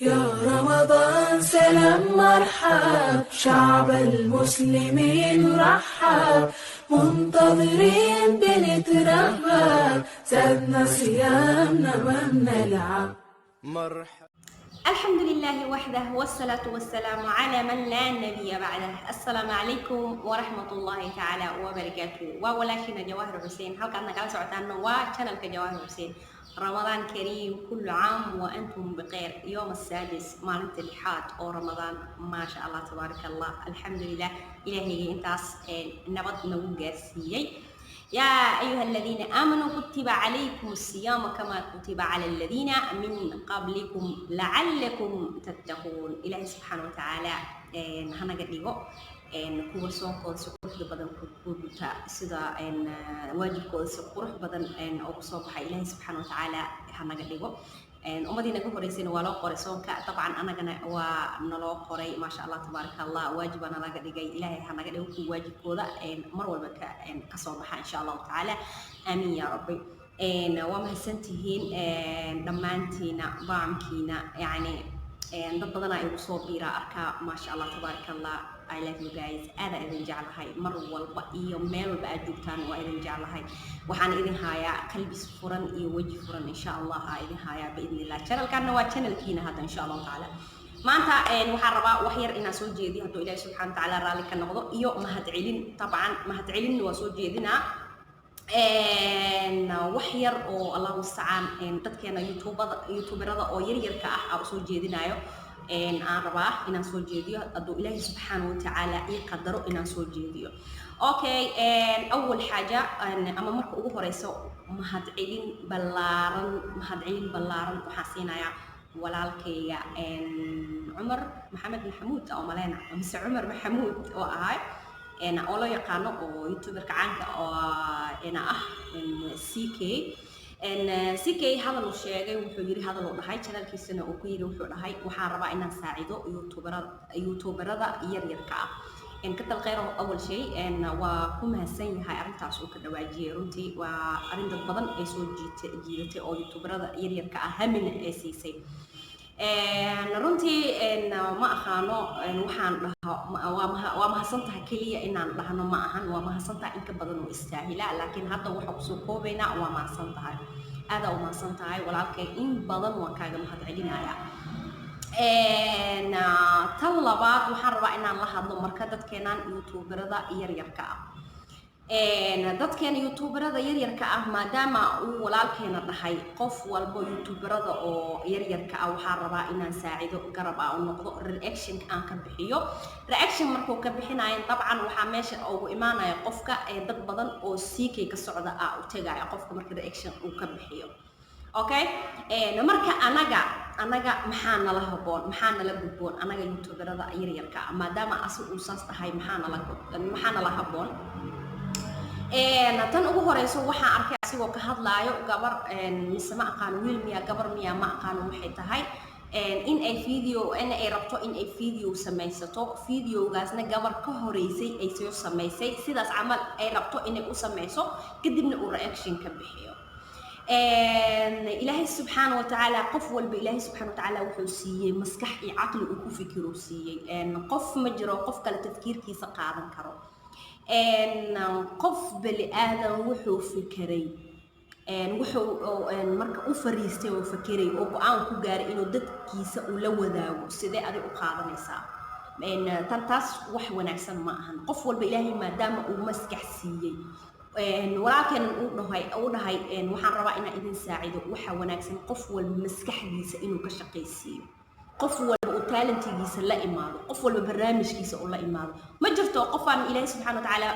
يا رمضان سلام مرحب شعب المسلمين رحب منتظرين بنترهب زادنا صيامنا ما بنلعب مرحبا. الحمد لله وحده والصلاة والسلام على من لا نبي بعده. السلام عليكم ورحمة الله تعالى وبركاته. وولاشنا جواهر حسين حلقة نقال سعتنا وشانل كجواهر حسين. رمضان كريم كل عام وأنتم بخير. يوم السادس مالنت اللحاد أو رمضان ما شاء الله تبارك الله الحمد لله إلهي انتاس نبض نوجاسيي. يا أيها الذين آمنوا كتب عليكم الصيام كما كتب على الذين من قبلكم لعلكم تتقون. إلهي سبحانه وتعالى هنا قديو كوبر سون كود سقوط بدن كوبتا سدا واجب كود سقوط بدن أو صبح إلهي سبحانه وتعالى هنا قديو أمدينا كهوريسين ولا قريسون طبعا أنا جنا ونلا قري ما شاء الله تبارك الله واجب أنا لا قد جاي إلهي حنا قد يكون واجب كذا مرة بك كصباح إن شاء الله تعالى آمين يا ربي وما سنتهين دمانتينا بعمكينا يعني ضدنا يوصل بيرا أركا ما شاء الله تبارك الله I love you guys أنا إذن جعل هاي مرة والبقية ميل بأجوبتان وإذن جعل هاي وحان إذن هايا قلبي سفرن وجه فرن إن شاء الله إذن هايا بإذن الله channel كان نوا channel كينا هذا إن شاء الله تعالى ما أنت محاربة وحير إن سوق جدي هدو إلهي سبحانه وتعالى رالي كان نقضه ما هتعلن طبعا ما هتعلن وسوق جدينا وحير أو الله المستعان تذكرنا يوتيوبر هذا أو يرير كأح أو سوق جدينا aan rabaa inaan soo jeediyo hadduu ilaahay subxaanahu watacaala ii qadaro inaan soo jeediyo okay awal xaaja ama marka ugu horeyso mahadcelin ballaaran waxaan siinayaa walaalkayga cumar maxamed maxamuud oo maleena mise cumar maxamuud oo ahay oo loo yaqaano oo youtuberka caanka oo CK CK هذا الشيء وحول يري هذا الوضع channel كيسنا وكيري وحول هاي وحاربا إن نساعده يوتيوبر هذا يركع كتل غيره أول شيء وكم هالسنة هاي أرنتاس وكذا واجي رنتي وأرنت البدن يسوي جيتي أو يوتيوبر هذا يركع هم من أساسي runtii ma ahaano waxaan dhahaa waa mahadsantahay kaliya inaan dhahno ma ahan waa mahadsantahay in ka badan oo istaahila laakiin hadda waxa ku soo koobayna waa mahadsantahay aad u mahadsantahay walaalkay in badan waan kaaga mahadcelinayaa tan labaad waxaan rabaa inaan la hadlo marka dadkeenan youtuberada yaryarka ah dadkeena youtuberada yaryarka ah maadaama uu walaalkeena dhahay qof walba youtuberada oo yaryarka ah waxaa rabaa inaan saacido garab ah oo noqdo reaction aan ka bixiyo reaction markuu ka bixinayo dabcan waxaa meesha ugu imaanaya qofka dad badan oo CK ka socda ah u tagaya qofka marka reaction uu ka bixiyo okay marka anaga maxaa nala haboon maxaa nala gudboon anaga youtuberada yaryarka ah maadaama asu uu saas tahay maxaa nala haboon tan ugu horeyso waxaan arkay asigoo ka hadlaayo gabar mise ma aqaan wiil miya gabar miya ma aqaan waxay tahay in ay rabto in ay video samaysato videogaasna gabar ka horeysay ay soo samaysay sidaas camal ay rabto in ay u samayso kadibna uu reaction ka bixiyo ilaahay subxaanahu watacaala qof walba ilaahay subxaanahu watacaala wuxuu siiyey maskax iyo caqli uu ku fikiro siiyey qof ma jiro qof kale tafkiirkiisa qaadan karo qof bali aadan wuxuu fikiray wuxuu marka u fariistay oo fikiray oo go'aan ku gaaray inuu dadkiisa uu la wadaago sidee adiga u qaadanaysaa taas wax wanaagsan ma ahan qof walba ilaahay maadaama uu maskax siiyey walaalkeen uu dhahay waxaan rabaa inaan idin saacido waxa wanaagsan qof walba maskaxdiisa inuu ka shaqaysiiyo qof walba uu talentigiisa la imaado qof walba barnaamijkiisa uu la imaado ma jirto qof aan ilaahay subxaanahu watacaala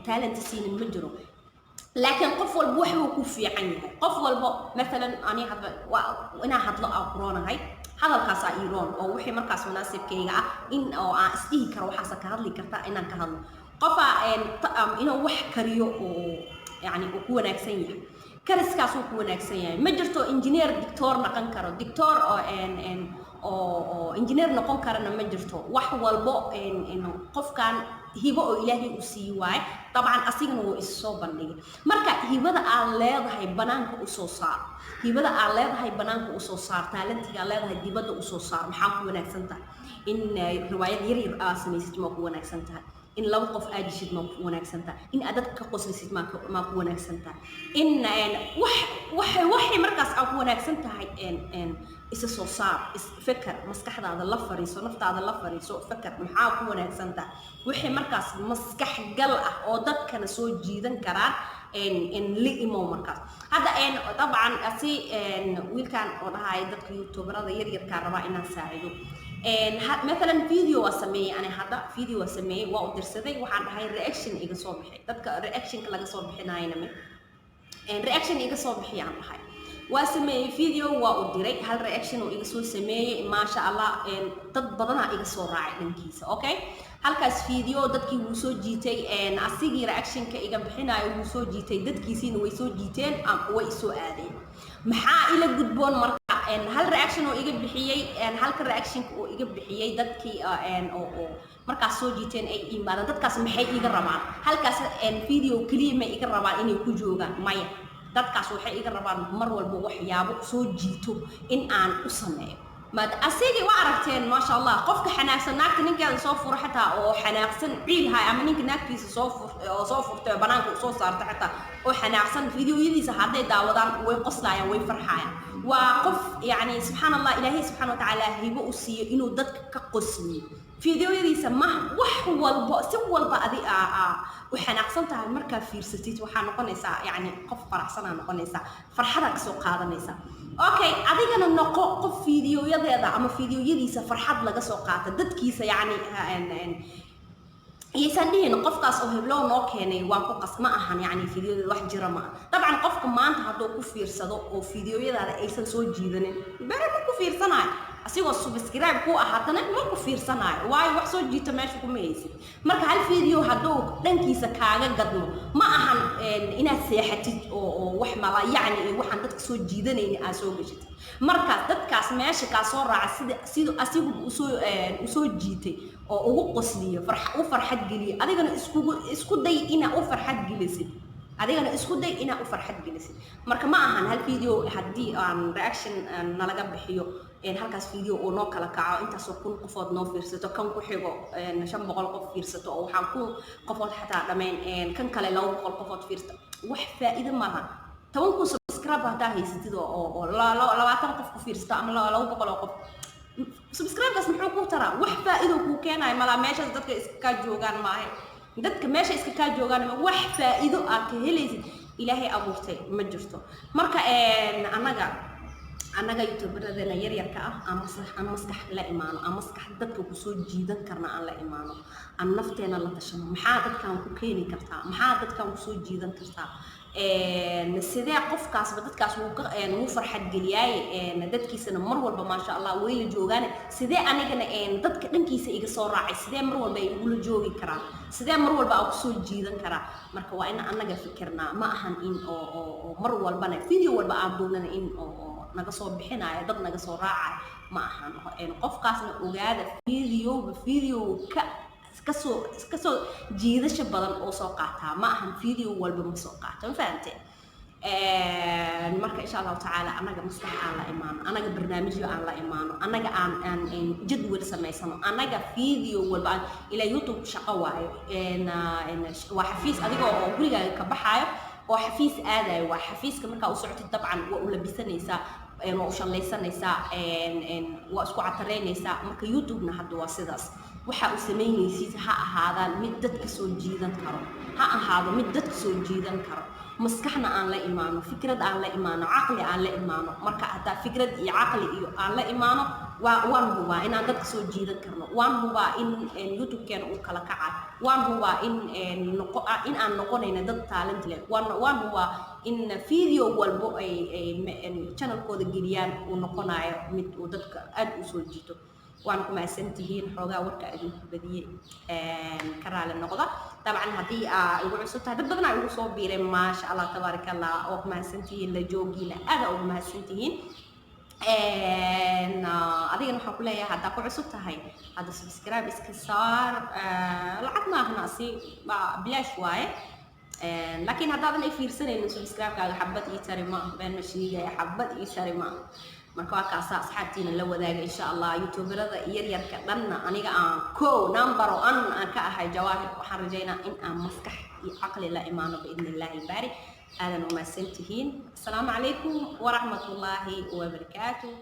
talent siinin ma jiro laakiin qof walba waxa uu ku fiican yahay qof walba مثلا ani hadba inaan hadlo aqroonahay hadalkaas ay iroon oo wixii markaas munaasibkayga ah in oo aan isdhihi karo waxaas ka hadli kartaa inaan ka hadlo qofa inuu wax kariyo oo yani uu ku wanaagsan yahay kariskaas uu ku wanaagsan yahay ma jirto engineer doctor naqan karo doctor oo engineer noqon karana ma jirto wax walbo qof kan hibo oo ilaahay u sii waay طبعا asigana wuu isoo bandhigay marka hibada aan leedahay banaanka u soo saar hibada aan leedahay banaanka u soo saar talentiga leedahay dibadda u soo saar maxaa ku wanaagsan tahay in riwaayad yar yar aad samaysid ma ku wanaagsan tahay in laba qof aad dishid ma ku wanaagsan tahay in aad dadka ka qoslisid ma ku wanaagsan tahay in waxay markaas aad ku wanaagsan tahay isa soo saar fikir maskaxdaada la fariiso naftaada la fariiso fikir maxaa ku wanaagsan tahay wixii markaas maskax gal ah oo dadkana soo jiidan karaan in li imo markaas hadda طبعا asi wiilkan oo dhahay dadka youtuberada yar yar ka raba inaan saacido مثلا فيديو اسميه انا هذا فيديو اسميه waa u dirsaday waxaan dhahay reaction iga soo bixay dadka reaction laga soo bixinayna reaction iga soo bixiyaan dhahay waa sameeyay video waa u diray hal reaction oo iga soo sameeyay ma sha Allah dad badan iga soo raacay dhankiisa okay halkaas video dadkii wuu soo jiitay asigii reaction ka iga bixinayo wuu soo jiitay dadkiisina way soo jiiteen way soo aadeen maxaa ila gudboon marka hal reaction oo iga bixiyay halka reaction oo iga bixiyay dadkii oo markaas soo jiiteen ay iimaadaan dadkaas maxay iga rabaan halkaas video kaliya ma iga rabaan inay ku joogaan maya dadkaas waxay iga rabaan mar walba waxyaabo soo jiito in aan u sameeyo maad asigi waa aragteen ma sha Allah qofka xanaaqsan naagta ninkeeda soo furo xataa oo xanaaqsan ciil hay ama ninka naagtiisa soo furtay banaanka soo saartay xataa oo xanaaqsan videoyadiisa haday daawadaan way qoslayaan way farxayaan waa qof yani subhanallah ilaahay subhanahu wa ta'ala hibo u siiyo inuu dadka ka qosliyo videoyadiisa ma wax walba si walba adi u xanaaqsan tahay marka fiirsatid waxa noqonaysa yani qof faraxsan noqonaysa farxada ka soo qaadanaysa okay adigana noqo qof videoyadeeda ama videoyadiisa farxad laga soo qaata dadkiisa yani يسندين قفكاس أو هبلو نوكيني وانكو قسمة أهان يعني فيديو واحد جرما طبعا قفك ما أنت هادو كفير صدو أو فيديو يدا أيسن سو جيدني بقى ما كفير صناعي أسيغو السبسكرايب كو أحطنا ما كفير صناعي واي وحسو جيتا ماشي كميسي مركا هالفيديو هادو لنكيسا كاغا قدمو ما أهان إنا سيحتي أو وحمالا يعني وحان دادك سو جيدني إني أسو بجيت مركا دادكاس ماشي كاسو راع سيدو أسيغو أسو جيتي oo ugu qosliyo farxad geliyo adigana isku day ina u farxad gelisid marka ma ahan hal video hadii aan reaction nalaga bixiyo halkaas video oo noo kala kaco intaas oo kun qofood noo fiirsato kan ku xigo 500 qof fiirsato oo waxaan ku qofood xataa dhameen kan kale 200 qofood fiirsato wax faa'iido ma laha 10 ku subscribe hadaa haysatid oo 20 qof ku fiirsato ama 200 qof subscribe gas muxuu ku taraa wax faa'iido ku keenay mala meesha dadka iska joogan maahay dadka meesha iska ka joogan wax faa'iido aad ka helaysid ilaahay abuurtay ma jirto marka anaga youtuberada yar yar ka ah ama maskax la imaano ama maskax dadka ku soo jiidan karna aan la imaano aan nafteena la tashano maxaa dadkan ku keeni kartaa maxaa dadkan ku soo jiidan kartaa sidee qofkaas dadkaas uu farxad geliyay dadkiisana mar walba ma sha Allah way la joogaan sidee anigana dadka dhankiisa iga soo raacay sidee mar walba ay ugu la joogi karaan sidee mar walba aan ku soo jiidan karaa marka waa in anaga fikirnaa ma ahan in oo mar walbana video walba aan doonana in oo naga soo bixinayo dad naga soo raacay ma ahan qofkaasna ogaada video kasoo jiidasho badan oo soo qaataa ma ahan video walba ma soo qaato ma fahamtay marka insha Allah taala anaga maskax aan la imaano anaga barnaamijyo aan la imaano anaga aan jadwal samaysano anaga video walba ila YouTube shaqo waayo waa xafiis adigoo oo gurigaaga ka baxaayo oo xafiis aadayo waa xafiiska marka uu socotid dabcan waa u labisanaysaa waa u shallaysanaysaa waa isku catareynaysaa marka YouTube-na hadda waa sidaas waxa uu sameynaysid ha ahaadaan mid dadka soo jiidan karo ha ahaado mid dadka soo jiidan karo maskaxna aan la imaano fikrad aan la imaano aqli aan la imaano marka hada fikrad iyo aqli iyo aan la imaano waan huwa in aan dadka soo jiidan karno waan huwa in YouTube-keena uu kala kacay waan huwa in aan noqonayna dad talent leh waan huwa in video walbo ay channel-kooda geliyaan uu noqonayo mid uu dadka aad u soo jiito waan ku maasantihiin xoogaa warka idinku badiyay karaale noqda dabcan hadii ugu cusub tahay dad badan ay ugu soo biireen ma sha Allah tabarakallah oo ku maasantihiin la joogiina aad ugu maasantihiin adigana waxaan ku leeyahay haddaa ku cusub tahay hadda subscribe iska saar lacag ma ahna si bilaash waaye laakiin haddaadan ay fiirsanaynin subscribe-kaaga xabad ii tari ma been ma sheegaya xabad ii tari ma marka waa kaasa asxaabtiina la wadaaga insha allah youtuberada yaryarka dhanna aniga aan number 1 aan ka ahay Jawaahir waxaan rajaynaa in aan maskax iyo caqli la imaano biidnillaahi albaari aadan u mahadsantihiin assalaamu calaykum waraxmatullaahi wabarakaatuh